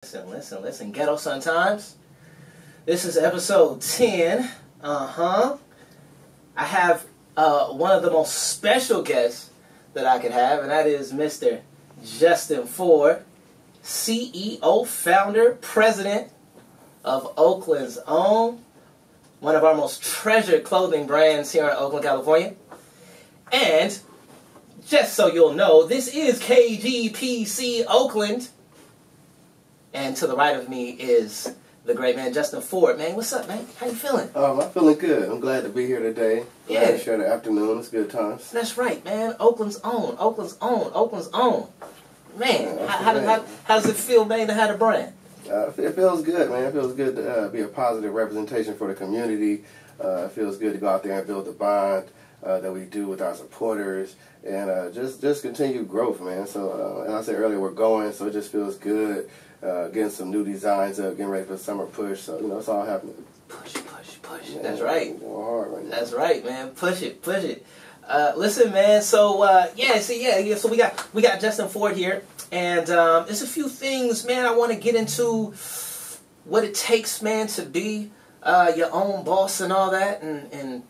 Listen, GhettoSun Times. This is episode 10. I have one of the most special guests that I could have, and that is Mr. Justin Ford, CEO, founder, president of Oakland's own, one of our most treasured clothing brands here in Oakland, California. And just so you'll know, this is KGPC Oakland. And to the right of me is the great man, Justin Ford. Man, what's up, man? How you feeling? I'm feeling good. I'm glad to be here today. Glad to share the afternoon. It's good times. That's right, man. Oakland's own. Oakland's own. Oakland's own. Man, how does it feel, man, to have a brand? It feels good, man. It feels good to be a positive representation for the community. It feels good to go out there and build the bond that we do with our supporters. And just continue growth, man. So, as I said earlier, we're going, so it just feels good. Getting some new designs up, getting ready for the summer push. So, it's all happening. Push. Yeah, that's right. Going hard right now. That's right, man. Push it. Listen, man. So, So we got Justin Ford here, and there's a few things, man. I want to get into what it takes, man, to be your own boss and all that, and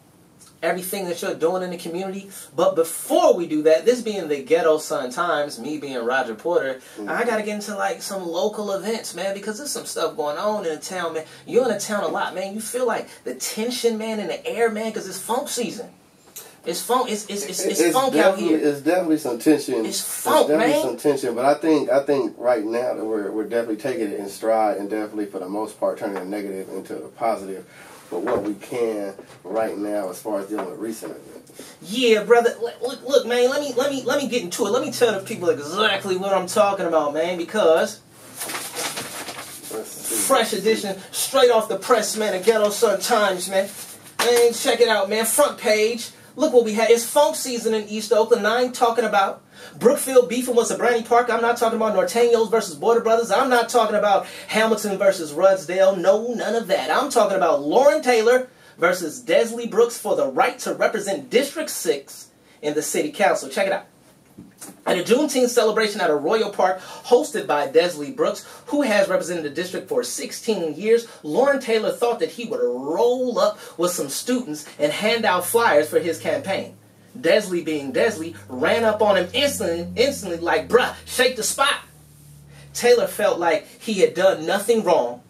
everything that you're doing in the community. But before we do that, this being the GhettoSun Times, me being Roger Porter, I got to get into like some local events, man, because there's some stuff going on in the town, man. You're in the town a lot, man. You feel like the tension, man, in the air, man, because it's funk season. It's funk. It's funk out here. It's definitely some tension. It's funk, man. Definitely man. some tension, but I think right now that we're definitely taking it in stride, and definitely for the most part turning the negative into the positive. But what we can right now as far as dealing with recent events. Yeah, brother. Look, man. Let me get into it. Let me tell the people exactly what I'm talking about, man. Because fresh edition, straight off the press, man. Of GhettoSun Times, man. Man, check it out, man. Front page. Look what we had. It's funk season in East Oakland. I ain't talking about Brookfield beefing with Sabrani Park. I'm not talking about Norteños versus Border Brothers. I'm not talking about Hamilton versus Rudsdale. No, none of that. I'm talking about Lauren Taylor versus Desley Brooks for the right to represent District 6 in the City Council. Check it out. At a Juneteenth celebration at a Royal Park hosted by Desley Brooks, who has represented the district for 16 years, Lauren Taylor thought that he would roll up with some students and hand out flyers for his campaign. Desley, being Desley, ran up on him instantly like, bruh, shake the spot. Taylor felt like he had done nothing wrong,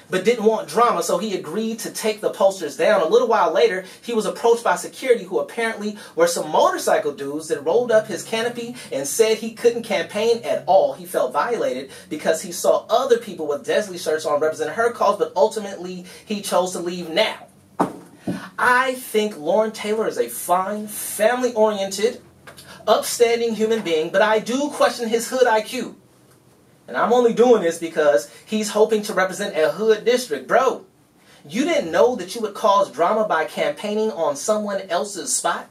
but didn't want drama, so he agreed to take the posters down. A little while later, he was approached by security, who apparently were some motorcycle dudes that rolled up his canopy and said he couldn't campaign at all. He felt violated because he saw other people with Desley shirts on representing her cause, but ultimately he chose to leave now. I think Lauren Taylor is a fine, family-oriented, upstanding human being, but I do question his hood IQ. And I'm only doing this because he's hoping to represent a hood district. Bro, you didn't know that you would cause drama by campaigning on someone else's spot?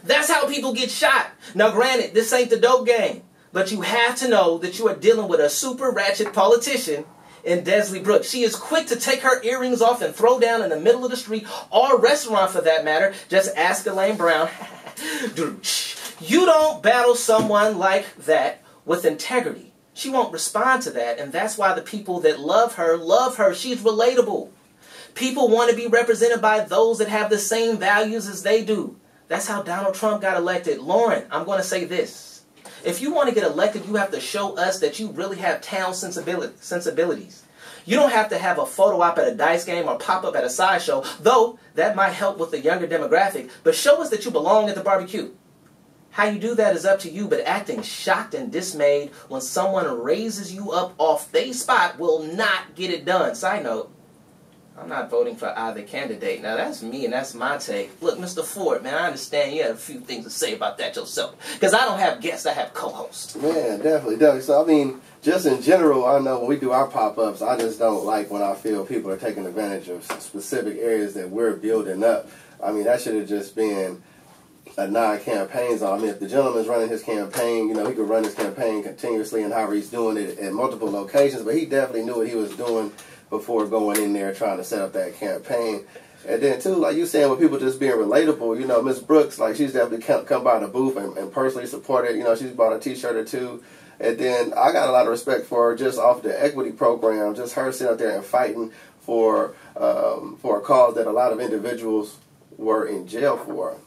That's how people get shot. Now granted, this ain't the dope game, but you have to know that you are dealing with a super ratchet politician in Desley Brooks. She is quick to take her earrings off and throw down in the middle of the street, or restaurant for that matter. Just ask Elaine Brown. You don't battle someone like that with integrity. She won't respond to that, and that's why the people that love her. She's relatable. People want to be represented by those that have the same values as they do. That's how Donald Trump got elected. Lauren, I'm going to say this. If you want to get elected, you have to show us that you really have town sensibilities. You don't have to have a photo op at a dice game or pop up at a sideshow, though that might help with the younger demographic, but show us that you belong at the barbecue. How you do that is up to you, but acting shocked and dismayed when someone raises you up off their spot will not get it done. Side note, I'm not voting for either candidate. Now, that's me, and that's my take. Look, Mr. Ford, man, I understand you had a few things to say about that yourself. Because I don't have guests, I have co-hosts. Man, definitely. So, I mean, just in general, I know when we do our pop-ups, I just don't like when I feel people are taking advantage of specific areas that we're building up. I mean, that should have just been a non-campaign zone. I mean, if the gentleman's running his campaign, he could run his campaign continuously and however he's doing it at multiple locations, but he definitely knew what he was doing before going in there trying to set up that campaign. And then, too, like you saying, with people just being relatable, Miss Brooks, like, she's definitely come by the booth and personally supported. She's bought a T-shirt or two And then I got a lot of respect for her just off the equity program, just her sitting out there and fighting for a cause that a lot of individuals were in jail for.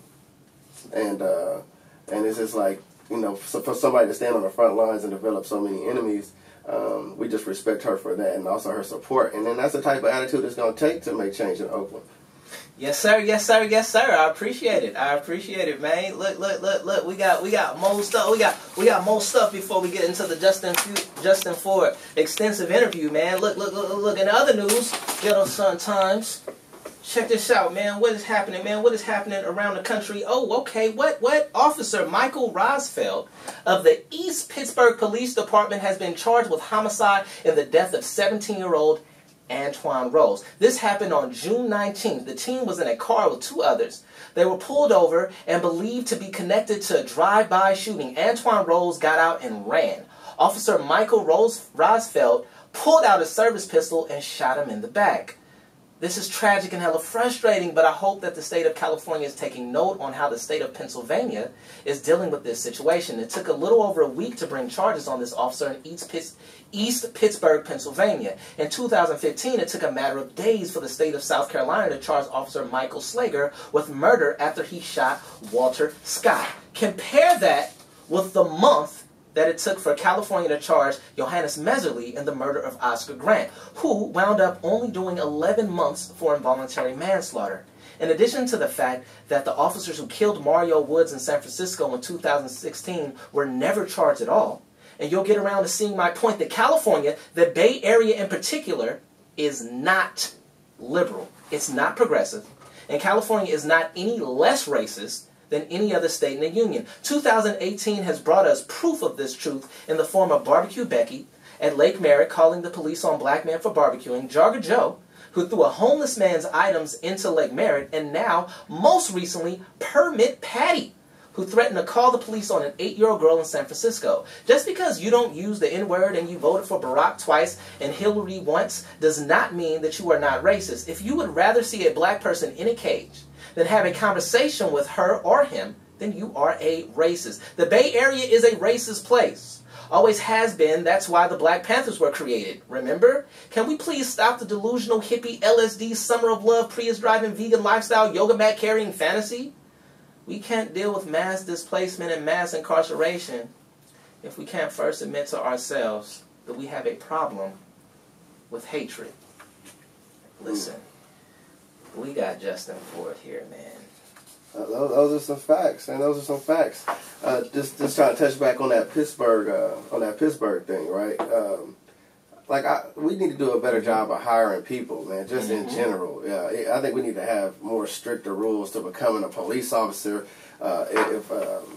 And it's just like, you know, for somebody to stand on the front lines and develop so many enemies, we just respect her for that, and also her support. And then that's the type of attitude it's going to take to make change in Oakland. Yes, sir. Yes, sir. Yes, sir. I appreciate it. I appreciate it, man. Look. We got more stuff. We got more stuff before we get into the Justin Ford extensive interview, man. Look. In other news, GhettoSun Times. Check this out, man. What is happening, man? What is happening around the country? Oh, okay. What? Officer Michael Rosfeld of the East Pittsburgh Police Department has been charged with homicide in the death of 17-year-old Antoine Rose. This happened on June 19th. The teen was in a car with 2 others. They were pulled over and believed to be connected to a drive-by shooting. Antoine Rose got out and ran. Officer Michael Rosfeld pulled out a service pistol and shot him in the back. This is tragic and hella frustrating, but I hope that the state of California is taking note on how the state of Pennsylvania is dealing with this situation. It took a little over a week to bring charges on this officer in East Pittsburgh, Pennsylvania. In 2015, it took a matter of days for the state of South Carolina to charge Officer Michael Slager with murder after he shot Walter Scott. Compare that with the month that it took for California to charge Johannes Meserly in the murder of Oscar Grant, who wound up only doing 11 months for involuntary manslaughter. In addition to the fact that the officers who killed Mario Woods in San Francisco in 2016 were never charged at all, and you'll get around to seeing my point that California, the Bay Area in particular, is not liberal. It's not progressive. And California is not any less racist than any other state in the union. 2018 has brought us proof of this truth in the form of Barbecue Becky at Lake Merritt calling the police on black men for barbecuing, Jogger Joe, who threw a homeless man's items into Lake Merritt, and now, most recently, Permit Patty, who threatened to call the police on an 8-year-old girl in San Francisco. Just because you don't use the N-word and you voted for Barack twice and Hillary once does not mean that you are not racist. If you would rather see a black person in a cage than have a conversation with her or him, then you are a racist. The Bay Area is a racist place. Always has been. That's why the Black Panthers were created. Remember? Can we please stop the delusional hippie LSD summer of love Prius driving vegan lifestyle yoga mat carrying fantasy? We can't deal with mass displacement and mass incarceration if we can't first admit to ourselves that we have a problem with hatred. Listen. We got Justin Ford here, man. Those are some facts, and those are some facts. Just trying to touch back on that Pittsburgh thing, right? We need to do a better job of hiring people, man. Just in general, I think we need to have more stricter rules to becoming a police officer. I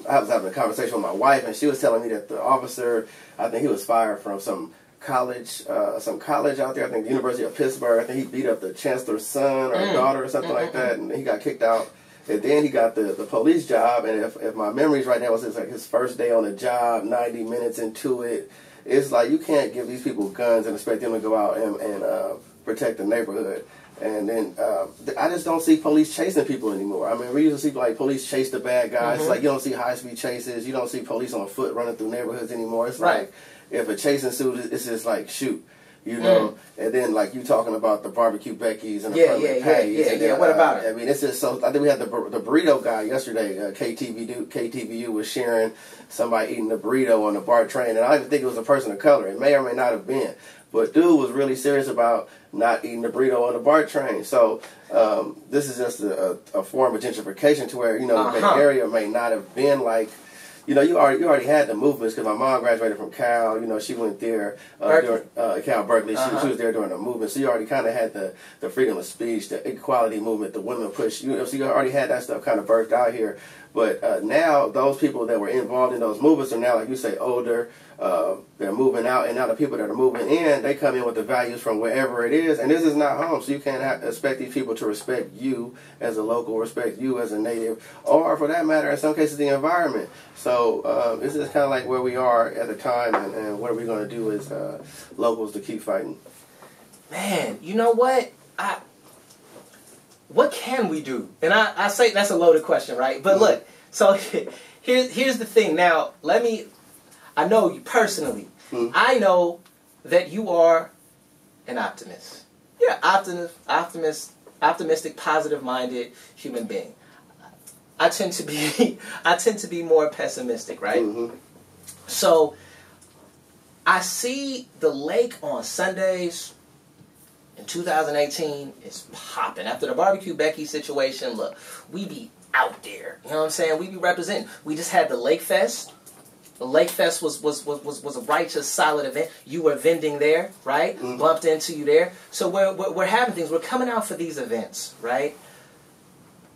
was having a conversation with my wife, and she was telling me that the officer, I think he was fired from some college out there. I think the University of Pittsburgh. I think he beat up the chancellor's son or daughter or something like that, and he got kicked out. And then he got the police job. And if my memories right now was like his first day on the job, 90 minutes into it, it's like you can't give these people guns and expect them to go out and protect the neighborhood. And then I just don't see police chasing people anymore. I mean, we used to see like police chase the bad guys. It's like you don't see high-speed chases. You don't see police on foot running through neighborhoods anymore. It's like if a chase ensues, it's just like shoot, you know. And then like you talking about the Barbecue Beckies and the Permit Patties. What about it? I mean, it's just so. I think we had the burrito guy yesterday. KTVU was sharing somebody eating the burrito on the BART train, and I don't even think it was a person of color. It may or may not have been. But dude was really serious about not eating the burrito on the BART train. So this is just a form of gentrification to where, you know, the Bay Area may not have been like, you know, you already had the movements because my mom graduated from Cal. You know, she went there during Cal Berkeley. She was there during the movement. So you already kind of had the freedom of speech, the equality movement, the women push. You know, so you already had that stuff kind of birthed out here. But now those people that were involved in those movements are now, like you say, older. They're moving out, and now the people that are moving in, they come in with the values from wherever it is, and this is not home, so you can't expect these people to respect you as a local, respect you as a native, or for that matter, in some cases, the environment. So this is kind of like where we are at the time, and what are we going to do as locals to keep fighting? Man, you know what? What can we do? And I say that's a loaded question, right? But look, so here's the thing. Now, I know you personally. Mm. I know that you are an optimist. You're an optimistic, positive-minded human being. I tend to be more pessimistic, right? Mm-hmm. So I see the lake on Sundays in 2018 is popping. After the Barbecue Becky situation, look, we be out there. You know what I'm saying? We be representing. We just had the Lake Fest. The Lake Fest was a righteous, solid event. You were vending there, right? Mm-hmm. Bumped into you there. So we're having things. We're coming out for these events, right?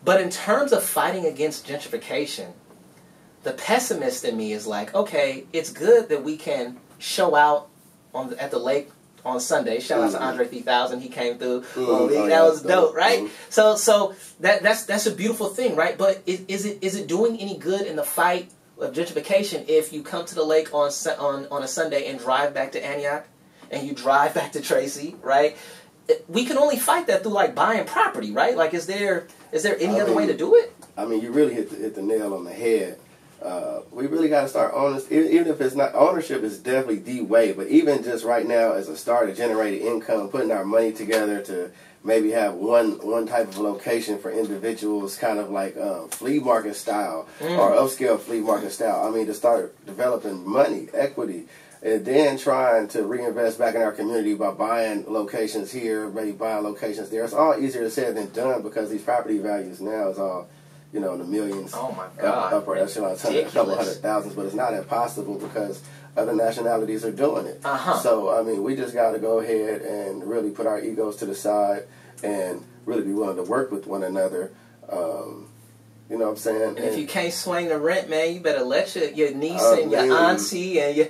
But in terms of fighting against gentrification, the pessimist in me is like, okay, it's good that we can show out at the lake on Sunday. Shout out to Andre 3000. He came through. That was dope, right? So that's a beautiful thing, right? But is it doing any good in the fight of gentrification if you come to the lake on a Sunday and drive back to Antioch and you drive back to Tracy, right? We can only fight that through like buying property, right? Like, is there any other way to do it? I mean, you really hit the nail on the head. We really got to start even if it's not, ownership is definitely the way, but even just right now as a start of generating income, putting our money together to maybe have one type of location for individuals, kind of like flea market style or upscale flea market style. I mean, to start developing money, equity, and then trying to reinvest back in our community by buying locations here, maybe buying locations there. It's all easier said than done because these property values now is all, in the millions. Oh my God. Upward echelons, a couple hundred thousands, but it's not impossible because other nationalities are doing it. So, I mean, we just got to go ahead and really put our egos to the side and really be willing to work with one another. You know what I'm saying? And if you can't swing the rent, man, you better let your niece and your auntie and your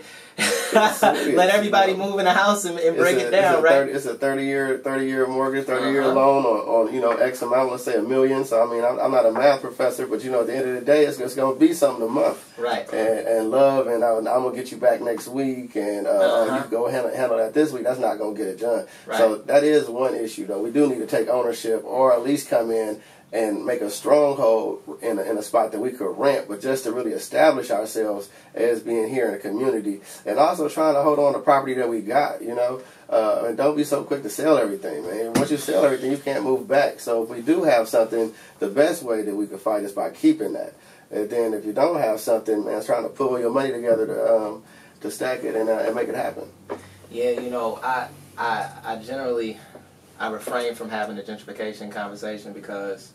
let everybody move in the house and break it down, right? It's a 30-year mortgage, 30-year loan on X amount, let's say $1 million. So, I mean, I'm not a math professor, but, at the end of the day, it's going to be something a month. Right. And love, and I'm going to get you back next week, and you go handle that this week. That's not going to get it done. Right. So that is one issue, though. We do need to take ownership or at least come in and make a stronghold in a spot that we could rent, but just to really establish ourselves as being here in the community, and also trying to hold on to property that we got, and don't be so quick to sell everything, man. Once you sell everything, you can't move back. So if we do have something, the best way that we could fight is by keeping that. And then if you don't have something, man, it's trying to pull your money together to stack it and make it happen. Yeah, I generally refrain from having a gentrification conversation because,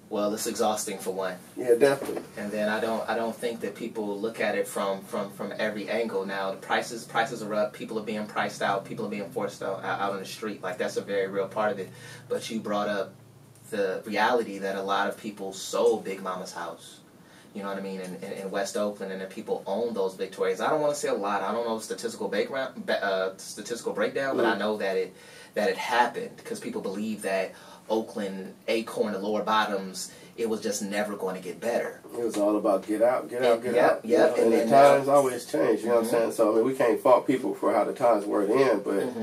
well, it's exhausting for one. Yeah, definitely. And then I don't think that people look at it from every angle. Now the prices are up. People are being priced out. People are being forced out on the street. Like, that's a very real part of it. But you brought up the reality that a lot of people sold Big Mama's house. You know what I mean? In West Oakland, and that people own those Victorias. I don't want to say a lot. I don't know the statistical breakdown, but I know that it happened because people believe that Oakland, Acorn, the lower bottoms, it was just never going to get better. It was all about get out. Yep. And the times always change, you know what I'm saying? So, I mean, we can't fault people for how the times were then, but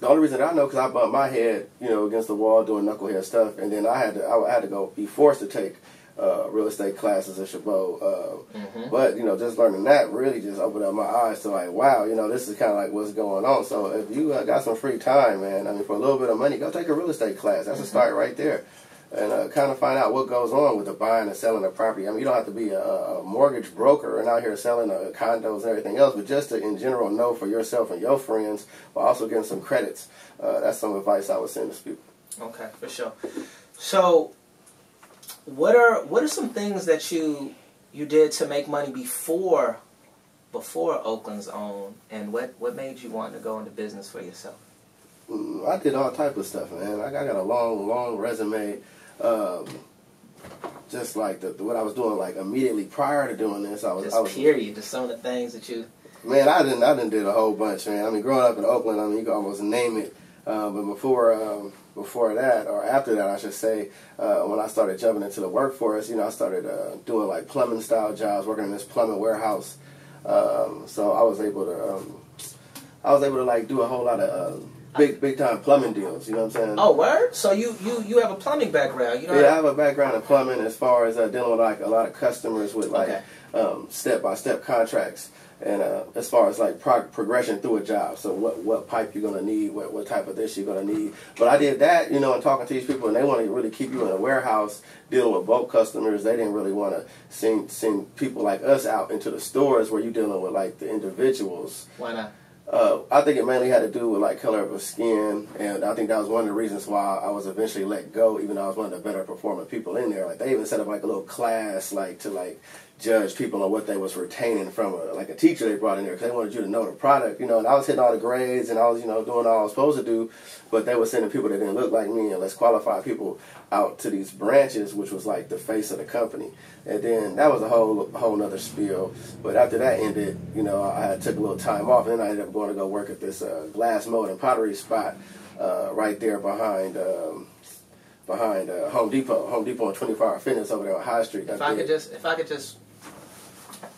the only reason I know, because I bumped my head, against the wall doing knucklehead stuff, and then I had to be forced to take real estate classes at Chabot. But, just learning that really just opened up my eyes to like, wow, this is kind of like what's going on. So if you got some free time, man, I mean, for a little bit of money, go take a real estate class. That's a start right there. And kind of find out what goes on with the buying and selling of property. I mean, you don't have to be a mortgage broker and out here selling condos and everything else, but just to, in general, know for yourself and your friends, while also getting some credits. That's some advice I would send to people. Okay, for sure. So, what are some things that you did to make money before Oakland's own, and what made you want to go into business for yourself? I did all type of stuff, man. I got a long resume. Just like what I was doing, like immediately prior to doing this, just some of the things that you. Man, I didn't did a whole bunch, man. I mean, growing up in Oakland, I mean, you can almost name it. But before that, or after that, I should say, when I started jumping into the workforce, I started doing like plumbing style jobs, working in this plumbing warehouse. So I was able to like do a whole lot of big time plumbing deals. You know what I'm saying? Oh, word? So you have a plumbing background? You know? Yeah, I have a background in plumbing as far as dealing with like a lot of customers with like step-by-step contracts, and as far as like progression through a job. So what pipe you're gonna need, what type of this you're gonna need. But I did that, you know, and talking to these people, and they want to really keep you in a warehouse dealing with bulk customers. They didn't really want to send people like us out into the stores where you're dealing with like the individuals. Why not? I think it mainly had to do with like color of the skin, and I think that was one of the reasons why I was eventually let go, even though I was one of the better performing people in there. Like they even set up like a little class, like to like judge people on what they was retaining from like a teacher they brought in there, because they wanted you to know the product, you know. And I was hitting all the grades, and I was, you know, doing all I was supposed to do, but they were sending people that didn't look like me and less qualified people out to these branches, which was like the face of the company. And then that was a whole nother spiel. But after that ended, you know, I took a little time off, and then I ended up going to go work at this glass mold and pottery spot right there behind Home Depot and 24 Hour Fitness over there on High Street. If I could just,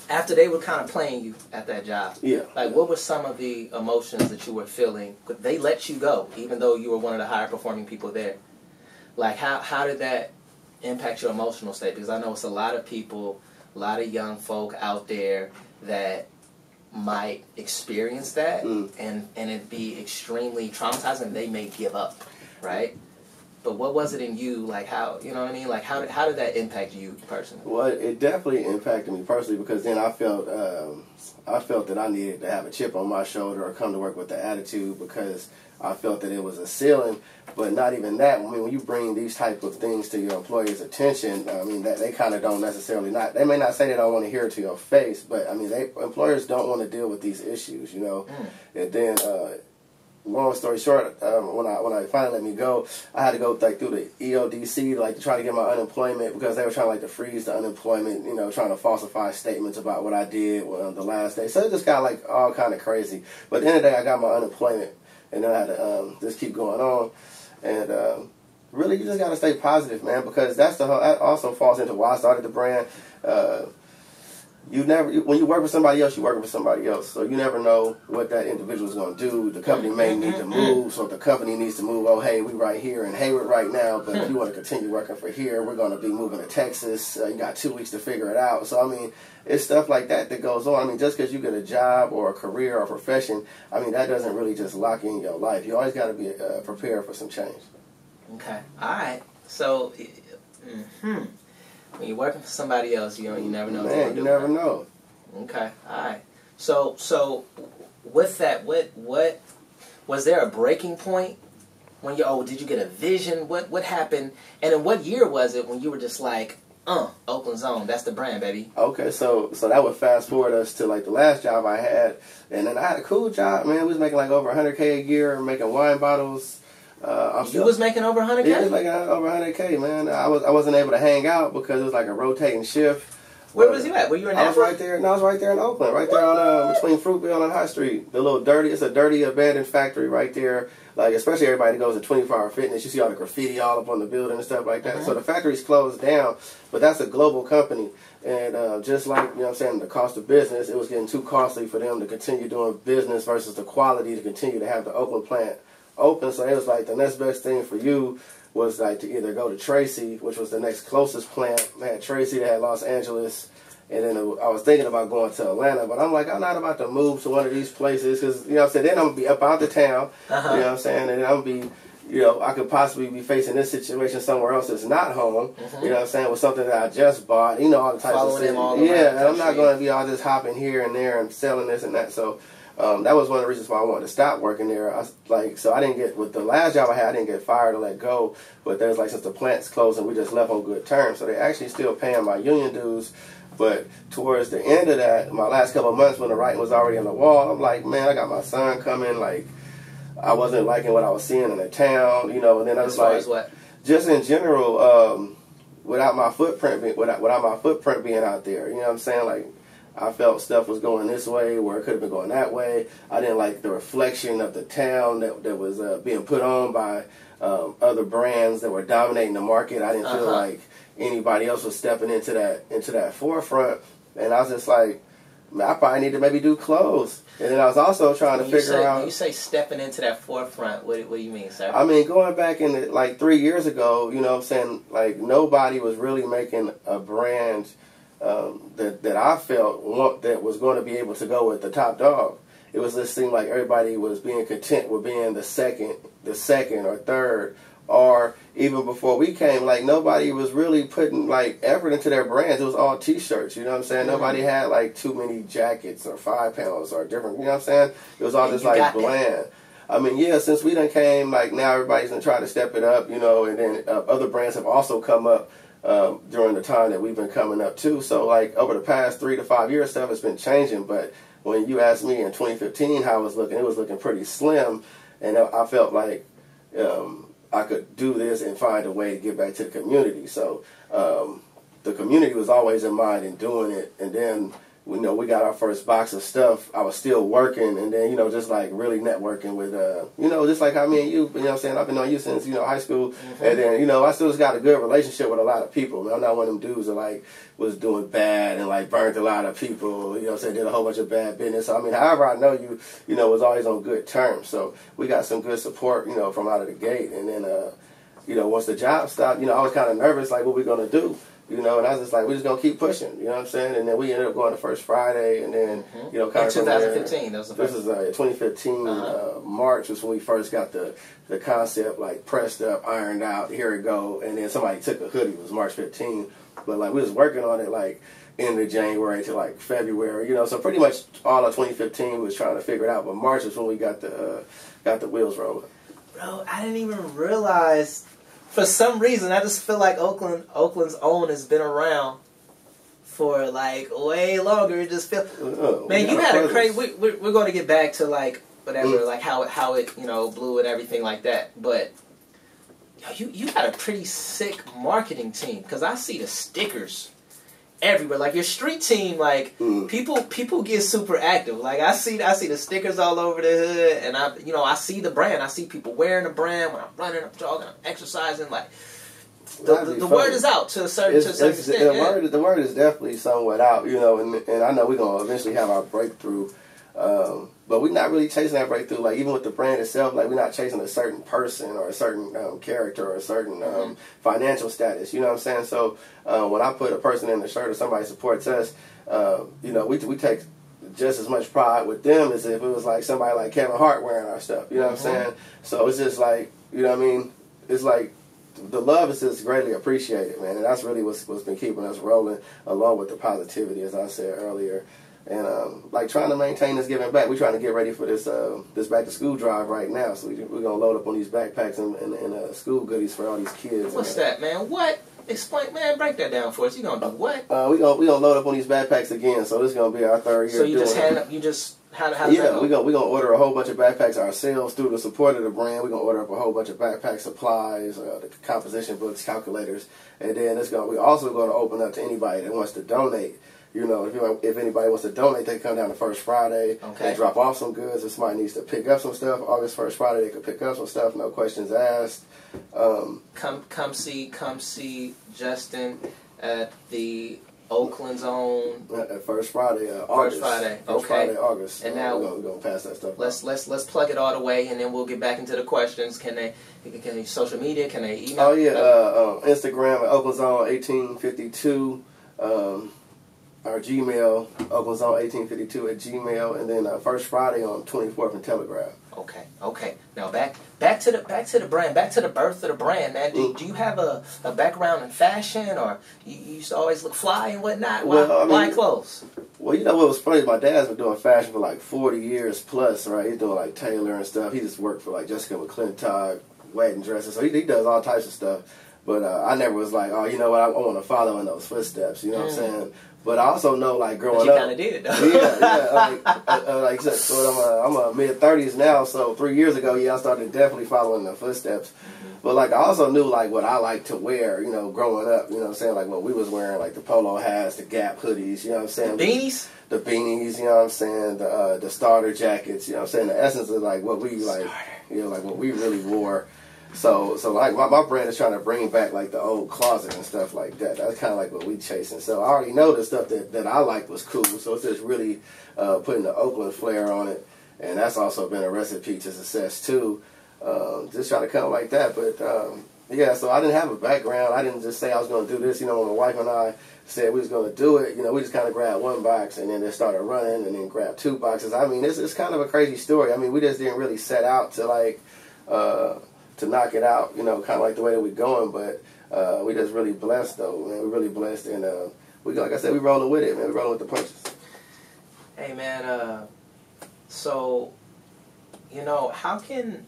after they were kind of playing you at that job, like what were some of the emotions that you were feeling? They let you go, even though you were one of the higher performing people there. Like how did that impact your emotional state? Because I know it's a lot of people, a lot of young folk out there that might experience that, and it'd be extremely traumatizing. They may give up, right? But what was it in you? Like how, you know what I mean? Like how did that impact you personally? Well, it definitely impacted me personally, because then I felt that I needed to have a chip on my shoulder or come to work with the attitude, because I felt that it was a ceiling. But not even that. I mean, when you bring these type of things to your employers' attention, I mean, that they kind of don't necessarily they may not say they don't want to hear it to your face, but I mean, employers don't want to deal with these issues, you know. And then, long story short, when I finally let me go, I had to go like through the EODC like to try to get my unemployment, because they were trying like to freeze the unemployment, you know, trying to falsify statements about what I did on the last day. So it just got like all kind of crazy. But at the end of the day, I got my unemployment, and then I had to just keep going on. And really, you just got to stay positive, man, because that also falls into why I started the brand. When you work with somebody else, you're working with somebody else. So you never know what that individual is going to do. The company may need to move, so if the company needs to move, oh, hey, we right here in Hayward right now, but if you want to continue working for here, we're going to be moving to Texas. You got 2 weeks to figure it out. So, I mean, it's stuff like that goes on. I mean, just because you get a job or a career or a profession, I mean, that doesn't really just lock in your life. You always got to be prepared for some change. Okay. All right. So, when you're working for somebody else, you never know. Man, you never know. Okay, all right. So with that, what was there a breaking point when did you get a vision? What happened? And in what year was it when you were just like, Oakland Zone, that's the brand, baby? Okay, so that would fast forward us to like the last job I had, and then I had a cool job, man. We was making like over $100K a year, making wine bottles. You was making over 100K? Yeah, I was making over 100K, man. I wasn't able to hang out because it was like a rotating shift. Where was you at? Were you in Nashville? I was right there. No, I was right there in Oakland, right there on between Fruitville and High Street. It's a dirty abandoned factory right there. Like, especially everybody that goes to 24 Hour Fitness, you see all the graffiti all up on the building and stuff like that. So the factory's closed down, but that's a global company. And just like, you know what I'm saying, the cost of business, it was getting too costly for them to continue doing business versus the quality to continue to have the Oakland plant open. So it was like the next best thing for you was like to either go to Tracy, which was the next closest plant. They had Tracy, they had Los Angeles, and then I was thinking about going to Atlanta, but I'm like, I'm not about to move to one of these places, because, you know what I'm saying, then I'm going to be up out of town, you know what I'm saying, and then I'm going to be, you know, I could possibly be facing this situation somewhere else that's not home, you know what I'm saying, with something that I just bought, you know, all the types of things. Yeah, and I'm not going to be all this hopping here and there and selling this and that, so that was one of the reasons why I wanted to stop working there. So I didn't get, with the last job I had, I didn't get fired or let go. But there's like, since the plant's closing, we just left on good terms. So they actually still paying my union dues. But towards the end of that, my last couple of months when the writing was already on the wall, I'm like, man, I got my son coming. Like, I wasn't liking what I was seeing in the town, you know. And then I was like, just in general, without my footprint being out there, you know what I'm saying, like. I felt stuff was going this way where it could have been going that way. I didn't like the reflection of the town that was being put on by other brands that were dominating the market. I didn't feel like anybody else was stepping into that forefront. And I was just like, I probably need to maybe do clothes. And then I was also trying to figure out. When you say stepping into that forefront, what do you mean, sir? I mean, going back in like 3 years ago, you know what I'm saying? Like, nobody was really making a brand that I felt that was going to be able to go with the top dog. It was just seemed like everybody was being content with being the second or third, or even before we came, like nobody was really putting like effort into their brands. It was all T-shirts, you know what I'm saying? Nobody had like too many jackets or 5-panels or different, you know what I'm saying? It was all just like bland. I mean, yeah, since we done came, like now everybody's gonna try to step it up, you know, and then other brands have also come up during the time that we've been coming up too. So like over the past 3 to 5 years, stuff has been changing. But when you asked me in 2015 how it was looking pretty slim, and I felt like I could do this and find a way to get back to the community. So the community was always in mind in doing it. And then, you know, we got our first box of stuff. I was still working, and then, you know, just like really networking with, you know, just like how me and you know what I'm saying? I've been knowing you since, you know, high school. And then, you know, I still just got a good relationship with a lot of people. Man, I'm not one of them dudes that like was doing bad and like burnt a lot of people, you know what I'm saying, did a whole bunch of bad business. So, I mean, however I know you, you know, was always on good terms. So we got some good support, you know, from out of the gate. And then, you know, once the job stopped, you know, I was kind of nervous, like, what we going to do? You know, and I was just like, we're just going to keep pushing, you know what I'm saying? And then we ended up going to First Friday, and then, you know, kind of 2015, that was the first. This is 2015, March was when we first got the concept, like, pressed up, ironed out, here it go, and then somebody took a hoodie, it was March 15, but, like, we was working on it, like, end of January to, like, February, you know, so pretty much all of 2015 we was trying to figure it out, but March is when we got the wheels rolling. Bro, I didn't even realize. For some reason, I just feel like Oakland's own has been around for like way longer. It just feels, man, you had a crazy. We're going to get back to like whatever, like how it you know blew and everything like that. But you got a pretty sick marketing team, because I see the stickers everywhere. Like your street team, like people get super active. Like I see the stickers all over the hood, and I see the brand. I see people wearing the brand when I'm running, I'm jogging, I'm exercising. Like the word is out to a certain extent. The word is definitely somewhat out, you know, and I know we're gonna eventually have our breakthrough. But we're not really chasing that breakthrough. Like, even with the brand itself, like, we're not chasing a certain person or a certain character or a certain financial status. You know what I'm saying? So when I put a person in the shirt or somebody supports us, you know, we take just as much pride with them as if it was like somebody like Kevin Hart wearing our stuff. You know what I'm saying? So it's just like, you know what I mean? It's like the love is just greatly appreciated, man. And that's really what's been keeping us rolling, along with the positivity, as I said earlier. And like trying to maintain this giving back. We're trying to get ready for this back to school drive right now. So we're gonna load up on these backpacks and school goodies for all these kids. What's that, man? What? Explain, man. Break that down for us. You gonna do what? We gonna load up on these backpacks again. So this is gonna be our third year. So you just hand up. You just how does that go? we gonna order a whole bunch of backpacks ourselves through the support of the brand. We're gonna order up a whole bunch of backpack supplies, the composition books, calculators, and then we're also gonna open up to anybody that wants to donate. You know, if anybody wants to donate, they can come down to First Friday and drop off some goods. If somebody needs to pick up some stuff, August 1st Friday, they can pick up some stuff, no questions asked. Come see Justin at the Oakland's own at First Friday, August. First Friday, First Friday, August. And now we're gonna pass that stuff. Let's plug it all the way, and then we'll get back into the questions. Can they social media? Can they email? Oh yeah, Instagram at Oakland's Own 1852. Our Gmail, Oakland's Own 1852 at Gmail, and then First Friday on 24th and Telegraph. Okay. Now back to the brand, back to the birth of the brand, man. Do you have a background in fashion, or you used to always look fly and whatnot? Why clothes? Well, you know what was funny? My dad's been doing fashion for like 40 years plus, right? He's doing like tailor and stuff. He just worked for like Jessica McClintock, wedding dresses, so he does all types of stuff. But I never was like, oh, you know what? I want to follow in those footsteps. You know what I'm saying? But I also know, like, growing up, you kind of did, though. Like so I'm a mid-30s now, so 3 years ago, I started definitely following the footsteps. But, like, I also knew, like, what I like to wear, you know, growing up, you know what I'm saying? Like, what we was wearing, like, the polo hats, the Gap hoodies, you know what I'm saying? The beanies? The beanies, you know what I'm saying? The starter jackets, you know what I'm saying? The essence of, like, what we, like, you know, like, what we really wore. So like my brand is trying to bring back like the old closet and stuff like that. That's kind of like what we chasing. So I already know the stuff that I like was cool. So it's just really putting the Oakland flair on it, and that's also been a recipe to success too. Just trying to come like that, but yeah. So I didn't have a background. I didn't just say I was going to do this. You know, when my wife and I said we was going to do it, you know, we just kind of grabbed one box and then just started running, and then grabbed two boxes. I mean, it's kind of a crazy story. I mean, we just didn't really set out to like. To knock it out, you know, kind of like the way that we're going, but we just really blessed, though, man. We're really blessed, and we, like I said, we rolling with it, man. We rolling with the punches. Hey, man. So, you know, how can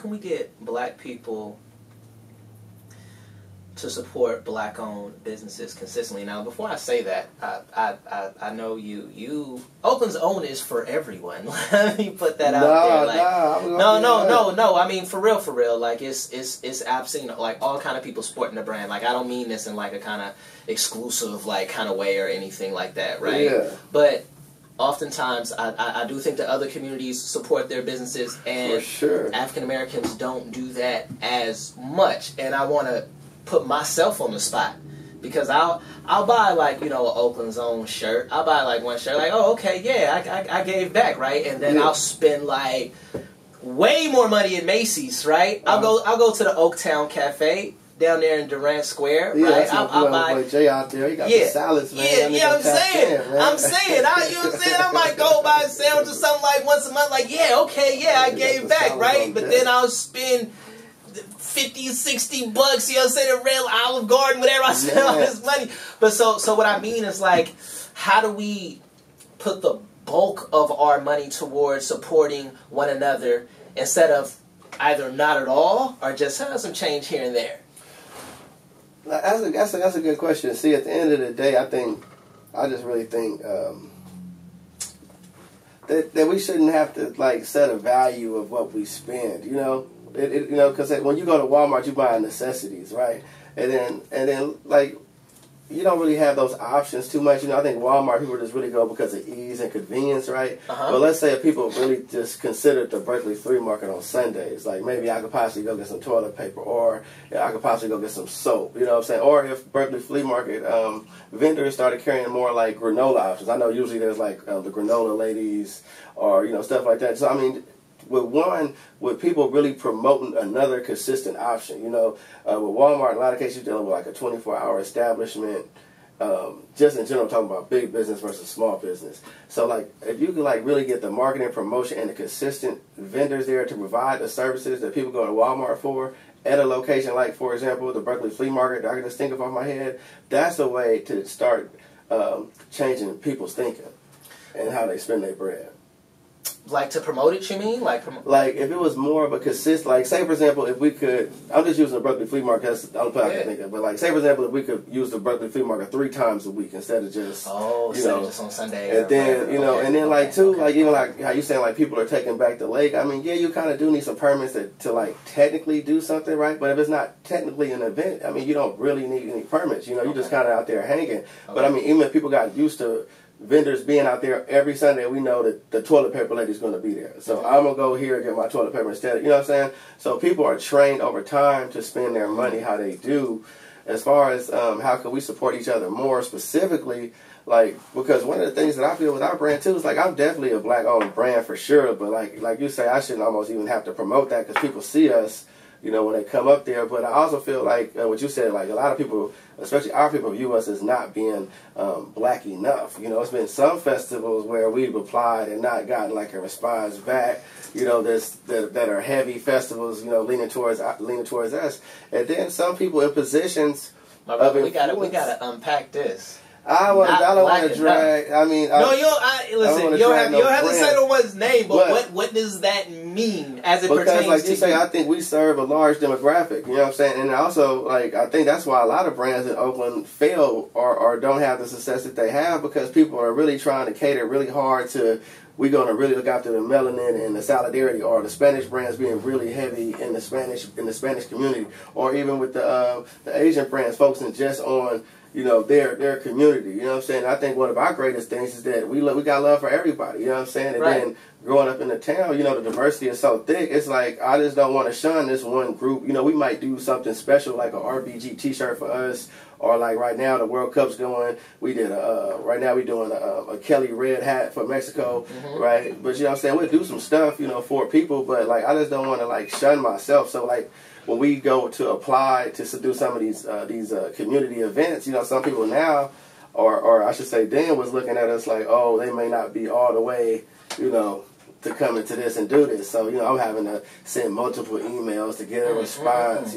we get black people to support black-owned businesses consistently? Now, before I say that, I know you Oakland's own is for everyone. Let me put that out there. Like, no. I mean, for real. Like, I've seen like all kind of people supporting the brand. Like, I don't mean this in like a kind of exclusive like kind of way or anything like that, right? Yeah. But oftentimes, I do think that other communities support their businesses, and for sure. African Americans don't do that as much. And I want to put myself on the spot, because I'll buy like, you know, an Oakland's own shirt. I'll buy like one shirt, like, oh, okay, yeah, I gave back, right? And then I'll spend like way more money at Macy's, right? I'll go to the Oaktown Cafe down there in Durant Square, right? I'll buy Jay out there. He got the salads, man. I'm saying, you know what I'm saying? I might go buy a sandwich or something like once a month, like, I gave back, right? But then I'll spend $50, $60, you know what I'm saying, the Red Olive Garden, whatever, I spend all this money. But so what I mean is, like, how do we put the bulk of our money towards supporting one another instead of either not at all or just some change here and there? That's a good question. See, at the end of the day, I just really think that we shouldn't have to like set a value of what we spend, you know. You know, because when you go to Walmart, you buy necessities, right? And then like, you don't really have those options too much. You know, I think Walmart, people just really go because of ease and convenience, right? But let's say if people really just considered the Berkeley Flea Market on Sundays, like maybe I could possibly go get some toilet paper, or I could possibly go get some soap, you know what I'm saying? Or if Berkeley Flea Market vendors started carrying more like granola options. I know usually there's like the granola ladies or, you know, stuff like that. So, I mean, with people really promoting another consistent option, you know, with Walmart, in a lot of cases, you're dealing with like a 24-hour establishment. Just in general, talking about big business versus small business. So, like, if you can like really get the marketing, promotion, and the consistent vendors there to provide the services that people go to Walmart for at a location, like for example, the Berkeley Flea Market, that I can just think of off my head. That's a way to start changing people's thinking and how they spend their bread. Like to promote it, you mean? Like if it was more of a consistent, like say for example, if we could, I'm just using the Berkeley Flea Market, that's the only place I can think of, but like say for example, if we could use the Berkeley Flea Market 3 times a week instead of just, just on Sunday. And then, you know, and then like too, like even like how you saying like people are taking back the lake, I mean, yeah, you kind of do need some permits to like technically do something, right? But if it's not technically an event, I mean, you don't really need any permits, you know, you're just kind of out there hanging. But I mean, even if people got used to vendors being out there every Sunday, we know that the toilet paper lady's going to be there. So I'm going to go here and get my toilet paper instead. You know what I'm saying? So people are trained over time to spend their money how they do. As far as how can we support each other more specifically, like, because one of the things that I feel with our brand too is like I'm definitely a black-owned brand for sure, but like you say, I shouldn't almost even have to promote that because people see us, you know, when they come up there. But I also feel like what you said, like a lot of people, especially our people, view us as not being black enough. You know, it's been some festivals where we've applied and not gotten like a response back. You know, that are heavy festivals. You know, leaning towards us, and then some people in positions. My brother, we gotta unpack this. I don't want to drag. I mean, listen. You don't have to say no one's name, but what does that mean as it pertains to you? Because, like you say, I think we serve a large demographic. You know what I'm saying? And also, like, I think that's why a lot of brands in Oakland fail or don't have the success that they have, because people are really trying to cater really hard to. We're going to really look after the melanin and the solidarity, or the Spanish brands being really heavy in the Spanish community, or even with the Asian brands focusing just on, you know, their community. You know what I'm saying? I think one of our greatest things is that we got love for everybody. You know what I'm saying? And then growing up in the town, the diversity is so thick. It's like I just don't want to shun this one group. We might do something special like a RBG T-shirt for us, or like right now the World Cup's going. We did right now we're doing a Kelly red hat for Mexico, right? But I'm saying we'll do some stuff, for people. But like I just don't want to like shun myself. So like when we go to apply to do some of these community events, some people now, or I should say, Dan was looking at us like, oh, they may not be all the way, to come into this and do this. So, I'm having to send multiple emails to get a response,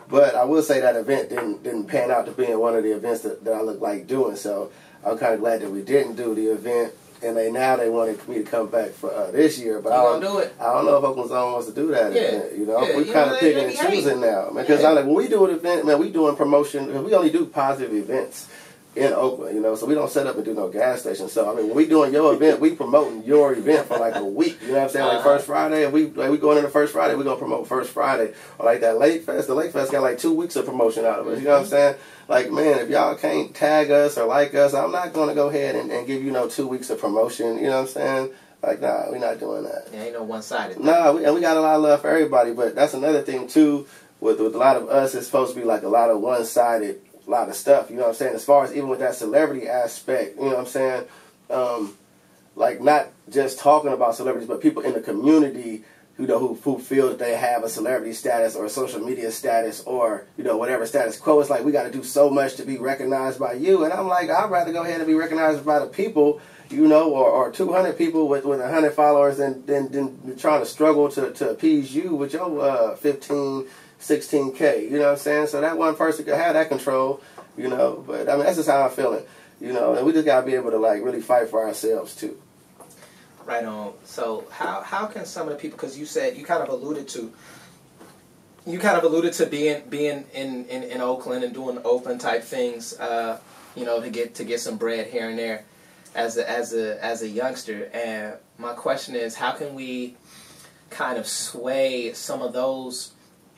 But I will say that event didn't pan out to being one of the events that I look like doing. So I'm kind of glad that we didn't do the event. And now they wanted me to come back for this year. But I don't know if Oakland Zone wants to do that event, we kind of picking and choosing now. Because I'm like, when we do an event, man, we doing promotion. We only do positive events in Oakland, so we don't set up and do no gas station. So I mean, when we doing your event, we promoting your event for like a week. You know what I'm saying? Like First Friday, we going into First Friday, we gonna promote First Friday. Or like that Lake Fest. The Lake Fest got like 2 weeks of promotion out of it. You know what I'm saying? Like, man, if y'all can't tag us or like us, I'm not gonna go ahead and give you 2 weeks of promotion. You know what I'm saying? Like, nah, we're not doing that. Yeah, ain't no one-sided. Nah, and we got a lot of love for everybody, but that's another thing too. With a lot of us, it's supposed to be like a lot of one-sided. A lot of stuff, you know what I'm saying, as far as even with that celebrity aspect, you know what I'm saying, like not just talking about celebrities, but people in the community, who feel that they have a celebrity status or a social media status or, whatever status quo. It's like we got to do so much to be recognized by you. And I'm like, I'd rather go ahead and be recognized by the people, or 200 people with 100 followers than trying to struggle to appease you with your 16K, you know what I'm saying? So that one person could have that control, but I mean, that's just how I'm feeling, and we just got to be able to like really fight for ourselves too. Right on. So how can some of the people, because you said, you kind of alluded to being in Oakland and doing Oakland type things, to get some bread here and there as a youngster. And my question is, how can we kind of sway some of those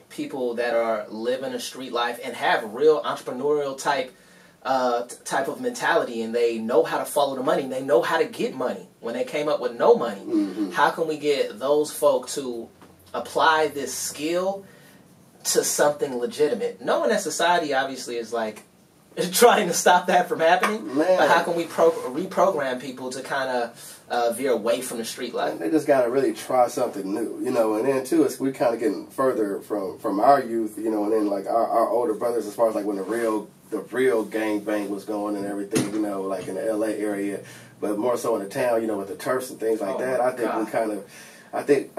people that are living a street life and have real entrepreneurial type of mentality, and they know how to follow the money, and they know how to get money when they came up with no money? How can we get those folk to apply this skill to something legitimate, knowing that society obviously is like trying to stop that from happening? But how can we reprogram people to kind of veer away from the street life? They just got to really try something new, and then too, we kind of getting further from our youth, and then like our older brothers, as far as like when the real gangbang was going and everything, like in the LA area, but more so in the town, with the turfs and things like that. I think we kind of,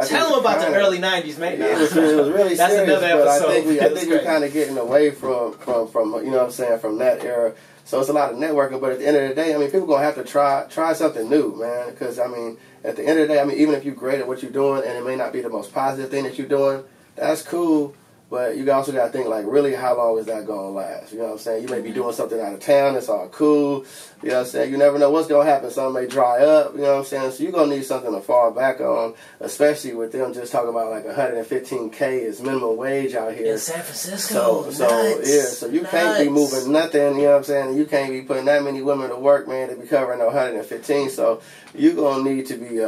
tell them about the early '90s, man. It was really That's serious, another episode. But I think we're kind of getting away from you know what I'm saying, from that era. So it's a lot of networking, but at the end of the day, I mean, people gonna have to try something new, man. Because I mean, at the end of the day, I mean, even if you're great at what you're doing, and it may not be the most positive thing that you're doing, that's cool. But you also got to think, like, really, how long is that going to last? You know what I'm saying? You may be doing something out of town. It's all cool. You know what I'm saying? You never know what's going to happen. Something may dry up. You know what I'm saying? So you're going to need something to fall back on, especially with them just talking about, like, 115K is minimum wage out here. In San Francisco. So you can't be moving nothing, you know what I'm saying? And you can't be putting that many women to work, man, to be covering 115. So you're going to need to be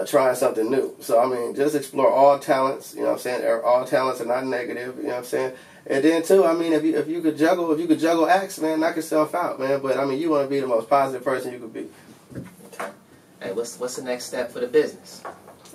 trying something new. So, I mean, just explore all talents, you know what I'm saying? All talents are not negative, you know what I'm saying? And then, too, I mean, if you could juggle acts, man, knock yourself out, man. But, I mean, you want to be the most positive person you could be. Okay. Hey, what's the next step for the business?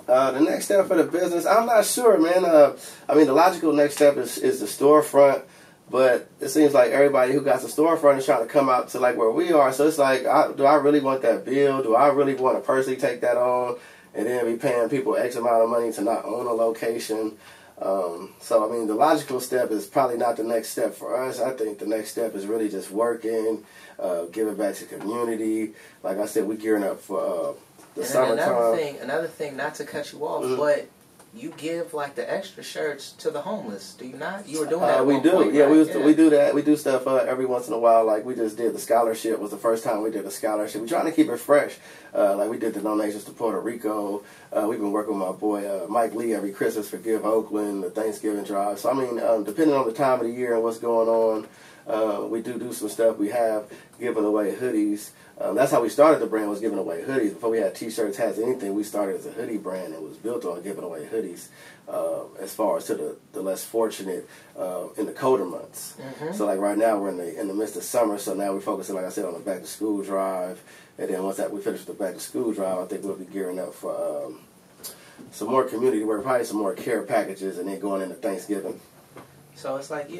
The next step for the business, I'm not sure, man. I mean, the logical next step is the storefront. But it seems like everybody who got the storefront is trying to come out to, like, where we are. So it's like, do I really want that bill? Do I really want to personally take that on? And then be paying people X amount of money to not own a location. So, I mean, the logical step is probably not the next step for us. I think the next step is really just working, giving back to the community. Like I said, we're gearing up for the summertime. Another thing, not to cut you off, but you give like the extra shirts to the homeless, do you not? You were doing that. We do. Point, yeah, right? We do that. We do stuff every once in a while. Like we just did the scholarship. Was the first time we did a scholarship. We're trying to keep it fresh. Like we did the donations to Puerto Rico. We've been working with my boy Mike Lee every Christmas for Give Oakland, the Thanksgiving drive. So I mean, depending on the time of the year and what's going on, we do some stuff. We have given away hoodies That's how we started the brand, was giving away hoodies. Before we had T-shirts, hats, anything, we started as a hoodie brand and was built on giving away hoodies as far as to the less fortunate in the colder months. So like right now we're in the midst of summer, so now we're focusing, like I said, on the back to school drive. And then once that we finish the back to school drive, I think we'll be gearing up for some more community work, probably some more care packages, and then going into Thanksgiving. So it's like,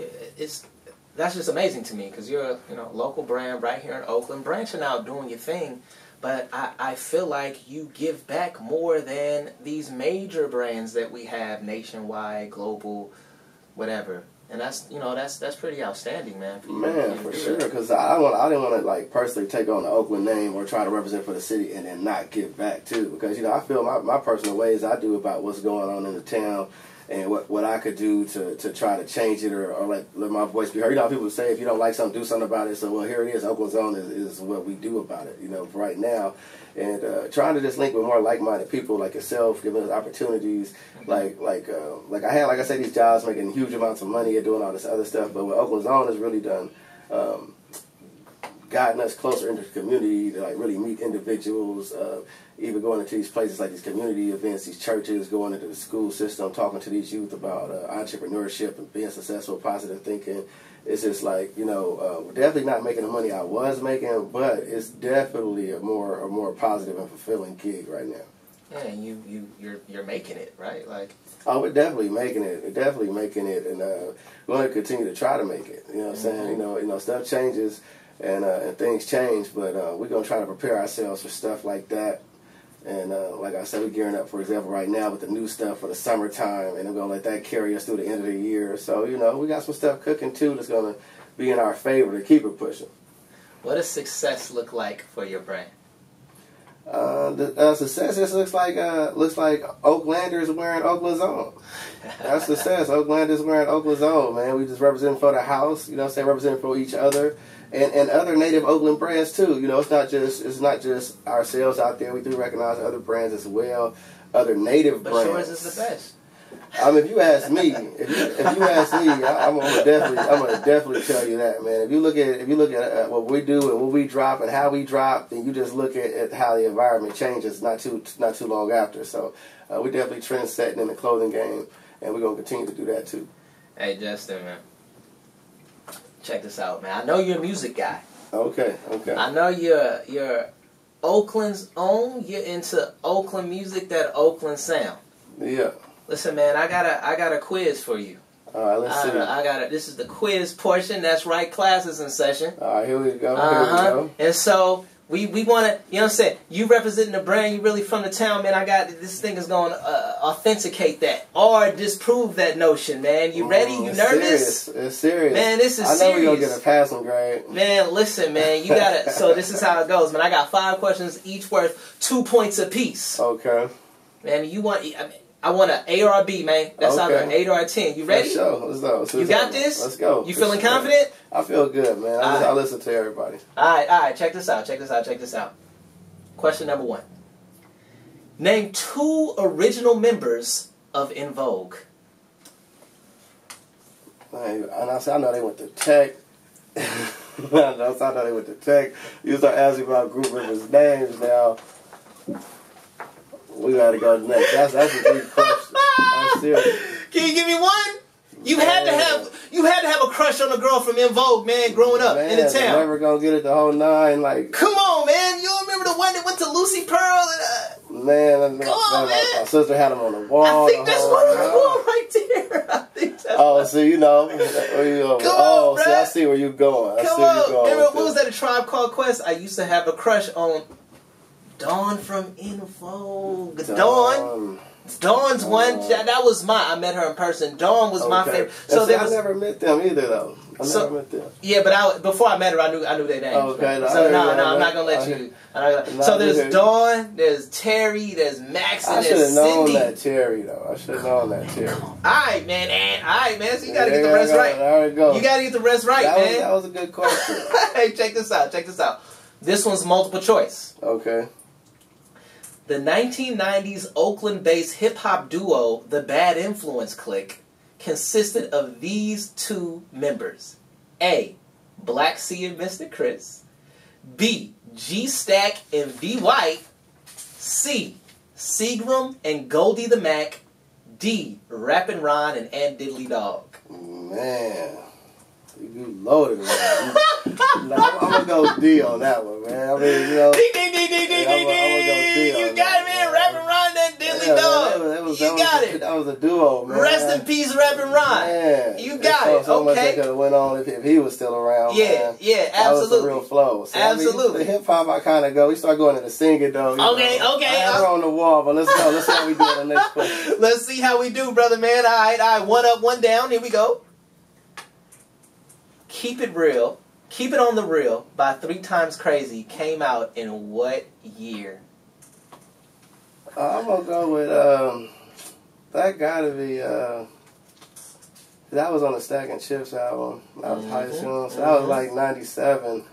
that's just amazing to me, because you're a local brand right here in Oakland, branching out, doing your thing. But I feel like you give back more than these major brands that we have nationwide, global, whatever. And that's that's pretty outstanding, man. For sure, because I didn't want to like personally take on the Oakland name or try to represent for the city and then not give back too. Because I feel my personal ways I do about what's going on in the town and what I could do to try to change it or like let my voice be heard. How people say if you don't like something, do something about it. So well, here it is. Oakland Zone is what we do about it. Right now, and trying to just link with more like-minded people like yourself, giving us opportunities. Like I had, like I said, these jobs making huge amounts of money and doing all this other stuff. But what Oakland Zone has really done, gotten us closer into the community to like really meet individuals. Even going into these places like these community events, these churches, going into the school system, talking to these youth about entrepreneurship and being successful, positive thinking. It's just like, we're definitely not making the money I was making, but it's definitely a more positive and fulfilling gig right now. Yeah, and you're making it, right? Like, oh, we're definitely making it. We're definitely making it, and we're going to continue to try to make it. You know what I'm saying? Stuff changes and things change, but we're going to try to prepare ourselves for stuff like that. And like I said, we're gearing up, for example, right now with the new stuff for the summertime, and we're going to let that carry us through the end of the year. So, we got some stuff cooking, too, that's going to be in our favor to keep it pushing. What does success look like for your brand? The success just looks like Oaklanders wearing Oakland Zone. That's success. Oaklanders wearing Oakland Zone, man. We just represent for the house, representing for each other. And other native Oakland brands too. It's not just ourselves out there. We do recognize other brands as well, other native brands. But yours is the best. If you ask me, I'm gonna definitely tell you that, man. If you look at what we do and what we drop and how we drop, then you just look at how the environment changes not too long after. So we definitely trendsetting in the clothing game, and we're gonna continue to do that too. Hey Justin, man. Check this out, man. I know you're a music guy. Okay. I know you're Oakland's own. You're into Oakland music, that Oakland sound. Yeah. Listen, man, I got a quiz for you. All right, let's see. This is the quiz portion. That's right, classes in session. All right, here we go. And so we want to, what I'm saying? You representing the brand. You really from the town, man. This thing is going to authenticate that or disprove that notion, man. You ready? You nervous? It's serious. Man, this is serious. I know we're going to get a passing grade. Man, listen, man. You got to, so this is how it goes, man. I got 5 questions, each worth 2 points apiece. Okay. Man, I want an A or a B, man. That's either an 8 or a 10. You ready? Let's go. You got this? Let's go. You feeling confident? I feel good, man. I listen to everybody. All right. Check this out. Question number 1. Name 2 original members of En Vogue. And I know they went to Tech. I know they went to Tech. You start asking about group members' names now. We gotta go next. That's a big question. I'm serious. Can you give me one? You had to have a crush on a girl from En Vogue, man, growing up in the town. I'm never gonna get it the whole 9. Like, come on, man. You don't remember the one that went to Lucy Pearl? Man, my sister had them on the wall. I think that's one on the wall right there. I think that's so you know. Come on, see, I see where you're going. Come on. Remember, what was that, A Tribe Called Quest? I used to have a crush on Dawn from En Vogue. Dawn. Dawn's one. That was I met her in person. Dawn was my favorite. So I never met them either, though. I never met them. Yeah, but before I met her, I knew their names. Okay. So no, I'm not gonna let you. So there's Dawn, there's Terry, there's Max, and there's Cindy. I should have known that Terry, though. I should have known that Terry. All right, man. So you gotta get the rest right. There we go. You gotta get the rest right, man. That was a good question. Hey, check this out. This one's multiple choice. Okay. The 1990s Oakland-based hip-hop duo, the Bad Influence Clique, consisted of these 2 members. A. Black C and Mr. Chris. B. G Stack and V White. C. Seagram and Goldie the Mac. D. Rappin' Ron and Ant Diddley Dog. Man. You loaded, man. I'm gonna go D on that one, man. I mean, you know. Ding, ding, ding, ding, ding, ding, ding. You got it, man. Rappin' Ron and Diddley Dog. You got it. That was a duo, man. Rest in peace, Rappin' Ron. Man. You got it. So much that Okay. could have went on if he was still around, Yeah, man. yeah, That was absolutely. the real flow. So, Absolutely. I mean, the hip-hop, I kind of go. We start going into singing, though. Okay, okay. I have her on the wall, but let's go. Let's see how we do in the next question. Let's see how we do, brother, man. All right. One up, one down. Here we go. Keep It Real, Keep It on the Real by 3 Times Crazy came out in what year? I'm going to go with, that got to be, that was on the Stack and Chips album. That was high school, so that was like 97.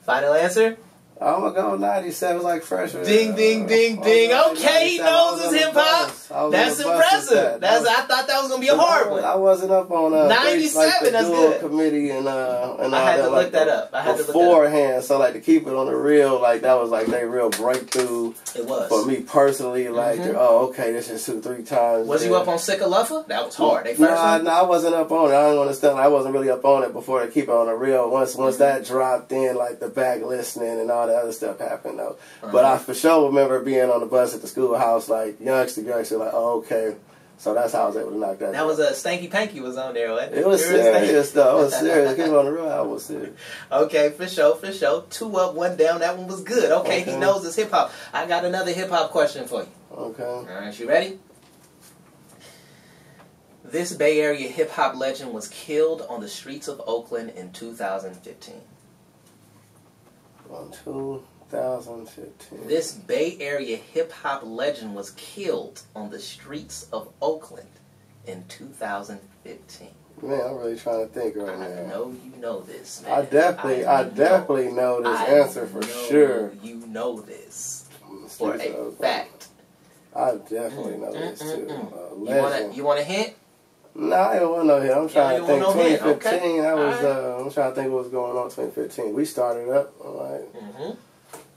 Final answer? I'm going to go with 97. It was like freshman. Ding, ding, ding, ding. Okay, he knows his hip-hop. That's impressive. I thought that was going to be a hard one. I wasn't up on 97, like the that's dual good. committee and all I had that, to like look that up. I had to look that up. beforehand. So like to keep it on the real, like that was like their real breakthrough. It was. For me personally, like oh okay, this is 2-3 times. Was you up on Sick of Luffa? That was hard. They first No, I wasn't up on it. I don't understand. I wasn't really up on it before to keep it on the real. Once that dropped in, like the back listening and all the other stuff happened though. But I for sure remember being on the bus at the schoolhouse, like youngster, like oh okay. So that's how I was able to knock that. That was a Stanky Panky was on there, right? It was serious though. It was serious. Keep it on the real album was serious. Okay, for sure, for sure. 2 up, 1 down. That one was good. Okay, he knows his hip hop. I got another hip hop question for you. Okay. All right, you ready? This Bay Area hip hop legend was killed on the streets of Oakland in 2015. On 2015. This Bay Area hip hop legend was killed on the streets of Oakland in 2015. Man, I'm really trying to think right now. I know you know this, man. I definitely know this answer for sure. You know this for a fact. I definitely know this too. You want a hint? No, I don't want no hint. I'm trying to think. 2015. Okay. I was. I'm trying to think what was going on. 2015. We started up. Like,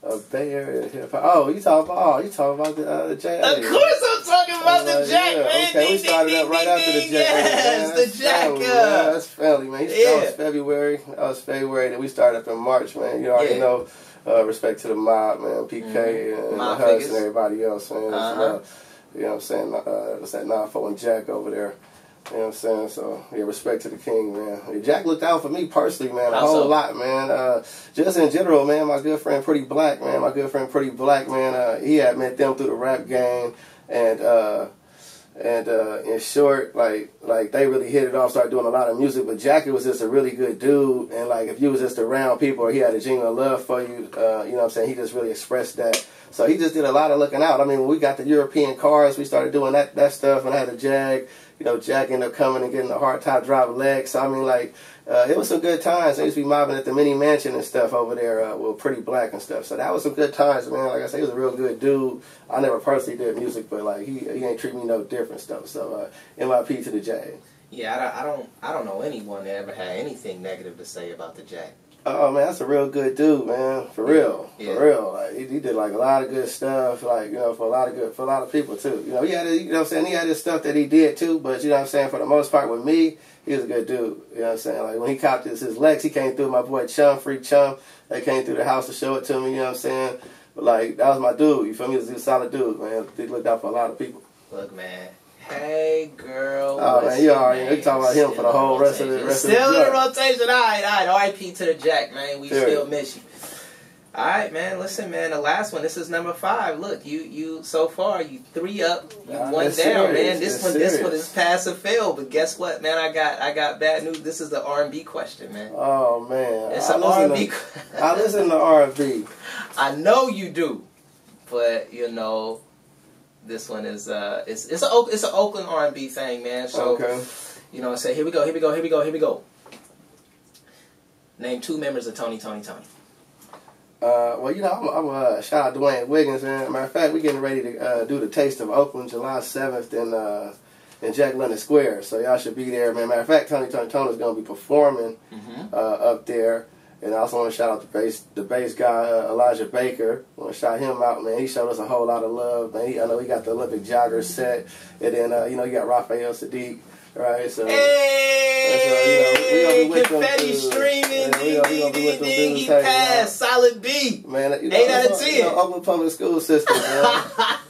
a Bay Area hip hop. Oh, you talking about the Jack? Of course, I'm talking about the Jack, yeah. man. Okay, we started up right after the Jack. Yes, the Jack. That's family, man. That was February. That was February. Then we started up in March, man. You already know. Respect to the mob, man. PK and the Huss and everybody else, man. You know what I'm saying? What's that? 9-4 and Jack over there. You know what I'm saying? So, yeah, respect to the king, man. Jack looked out for me personally, man, a whole lot, man. Just in general, man, my good friend Pretty Black, man. He had met them through the rap game, and in short, like they really hit it off, started doing a lot of music. But Jackie was just a really good dude, and like if you was just around people, or he had a genuine love for you, you know what I'm saying? He just really expressed that. So he just did a lot of looking out. I mean, when we got the European cars, we started doing that stuff, and I had a Jag. You know, Jack ended up coming and getting a hard top drive leg. So I mean, like, it was some good times. I used to be mobbing at the mini mansion and stuff over there with Pretty Black and stuff. So that was some good times, man. Like I said, he was a real good dude. I never personally did music, but like he ain't treat me no different stuff. So NYP to the Jag. Yeah, I don't know anyone that ever had anything negative to say about the Jack. Oh man, that's a real good dude, man. For real. Like he did like a lot of good stuff, like, you know, for a lot of people too. You know, he had you know what I'm saying, he had his stuff that he did too, but you know what I'm saying, for the most part with me, he was a good dude. You know what I'm saying? Like when he copped his Lex, he came through, my boy Freak Chum. They came through the house to show it to me, you know what I'm saying? But like that was my dude, you feel me? He was a solid dude, man. He looked out for a lot of people. Look, man. Hey, girl. Oh, man, you already know. You talking about him for the whole rest of the Still in the rotation. All right. R.I.P. to the Jack, man. We still miss you. All right, man. Listen, man. The last one. This is number 5. Look, you so far, you 3 up, you 1 down, man. This one is pass or fail. But guess what, man? I got bad news. This is the R&B question, man. Oh man, it's an R&B. I listen to R&B. I know you do, but you know. This one is it's an Oakland R&B thing, man. So you know, say here we go. Name 2 members of Tony. Well, you know, I'm shout out Dwayne Wiggins, man. Matter of fact, we're getting ready to do the Taste of Oakland, July 7th in Jack London Square. So y'all should be there, man. Matter of fact, Tony is gonna be performing up there. And I also want to shout out the bass guy, Elijah Baker. I want to shout him out, man. He showed us a whole lot of love, man. I know he got the Olympic jogger set. And then, you know, you got Raphael Sadiq, right? So, hey, confetti streaming, ding, ding, ding, ding, he passed, solid B. Man, 8 out of 10. Oakland Public School system, man.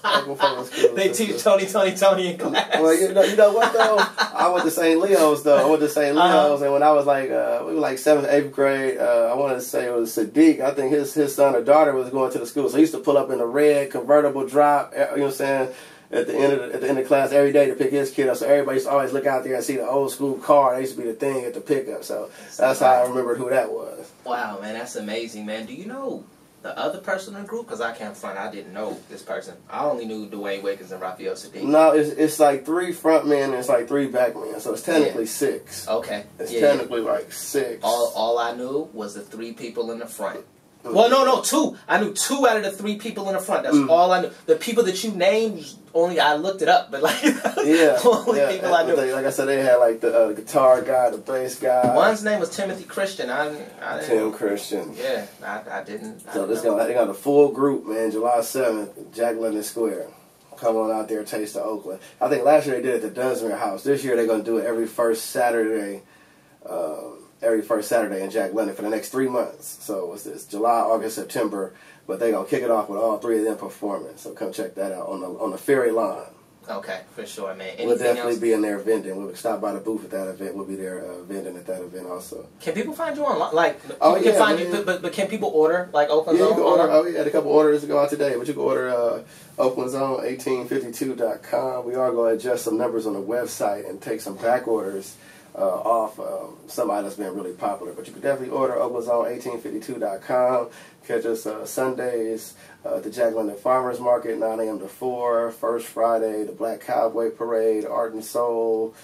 Oakland Public School They system. teach Tony in class. Well, you know what, though? I went to St. Leo's, though. I went to St. Leo's, and when I was like, we were like 7th, 8th grade, I wanted to say it was Sadiq. I think his son or daughter was going to the school. So he used to pull up in a red convertible drop, you know what I'm saying, at the end of class every day to pick his kid up. So everybody used to always look out there and see the old school car. That used to be the thing at the pickup. So that's how I remembered who that was. Wow, man, that's amazing, man. Do you know the other person in the group? Because I can't front, I didn't know this person. I only knew Dwayne Wiggins and Raphael Sadiq. No, it's like 3 front men and it's like 3 back men. So it's technically 6. Okay. It's technically like 6. All I knew was the 3 people in the front. Well, no, 2. I knew 2 out of the 3 people in the front. That's all I knew. The people that you named, only I looked it up, but like, only people I knew. Like I said, they had like the guitar guy, the bass guy. One's name was Timothy Christian. I didn't Tim know. Christian. Yeah, I didn't. So they got a full group, man. July 7th, Jack London Square. Come on out there, taste of Oakland. I think last year they did it at the Dunsmere House. This year they're gonna do it every first Saturday. In Jack London for the next 3 months. So what's this? July, August, September. But they're gonna kick it off with all 3 of them performing. So come check that out on the ferry line. Okay, for sure, man. We'll definitely be in there vending. We'll stop by the booth at that event. We'll be there vending at that event also. Can people find you online? Like, can find you, but can people order like Oakland Zone? You can order. We had a couple orders to go out today, but you can order Oakland Zone 1852.com. We are going to adjust some numbers on the website and take some back orders off somebody that's been really popular. But you can definitely order Oakland Zone 1852.com. Catch us Sundays at the Jack London Farmers Market, 9 a.m. to 4. First Friday, the Black Cowboy Parade, Art and Soul.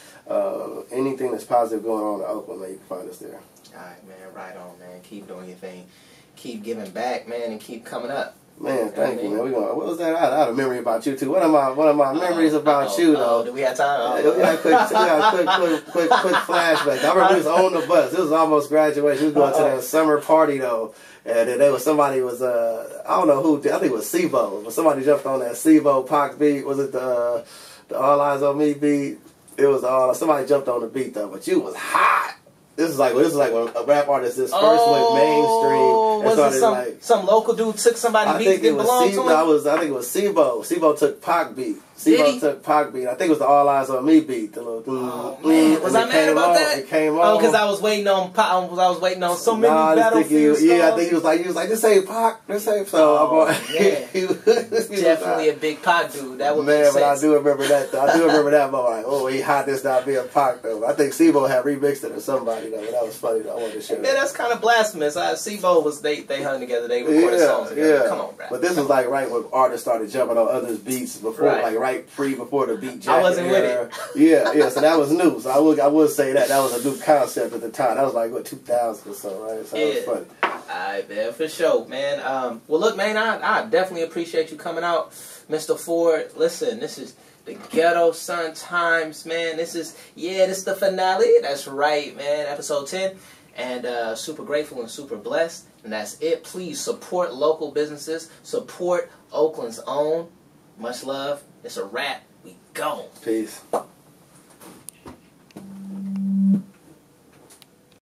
Anything that's positive going on in Oakland, man, you can find us there. All right, man. Right on, man. Keep doing your thing. Keep giving back, man, and keep coming up. Man, thank you, man. What was that? I had a memory about you too. One of my memories about you though. Do we have time? We got a quick flashback. I remember we was on the bus. It was almost graduation. We was going to that summer party though, and there was somebody was I don't know who. I think it was Sibo, but somebody jumped on that Sibo Pac beat. Was it the All Eyes on Me beat? It was somebody jumped on the beat though, but you was hot. This is like when a rap artist first went mainstream and started some local dude took somebody beat that didn't belong to him? I think it was Sibo. Sibo took Pac beat. Sibo took Pac beat. I think it was the All Eyes on Me beat. The little man, was I mad about that? It came on. Because I was waiting on Pac. I was waiting on so many battlefields. I think he was like, this ain't Pac. This ain't so. He was definitely a big Pac dude. That would make sense. But I do remember that though. I do remember that moment. Like, he hot this not being Pac though. I think Sibo had remixed it or somebody though. But that was funny though. I wanted to share that. Man, that's kind of blasphemous. Sibo was they hung together. They recorded songs together. Yeah. Come on, bro. But this was like right when artists started jumping on others' beats before, before the beat jacket. I wasn't with it. Yeah. So that was new. So I would say that was a new concept at the time. That was like 2000 or so, right? So that was funny. Alright, man, for sure, man. Well, look, man, I definitely appreciate you coming out, Mr. Ford. Listen, this is the GhettoSun Times, man. This is the finale. That's right, man. Episode 10. And super grateful and super blessed. And that's it. Please support local businesses. Support Oakland's own. Much love. It's a wrap. We go. Peace.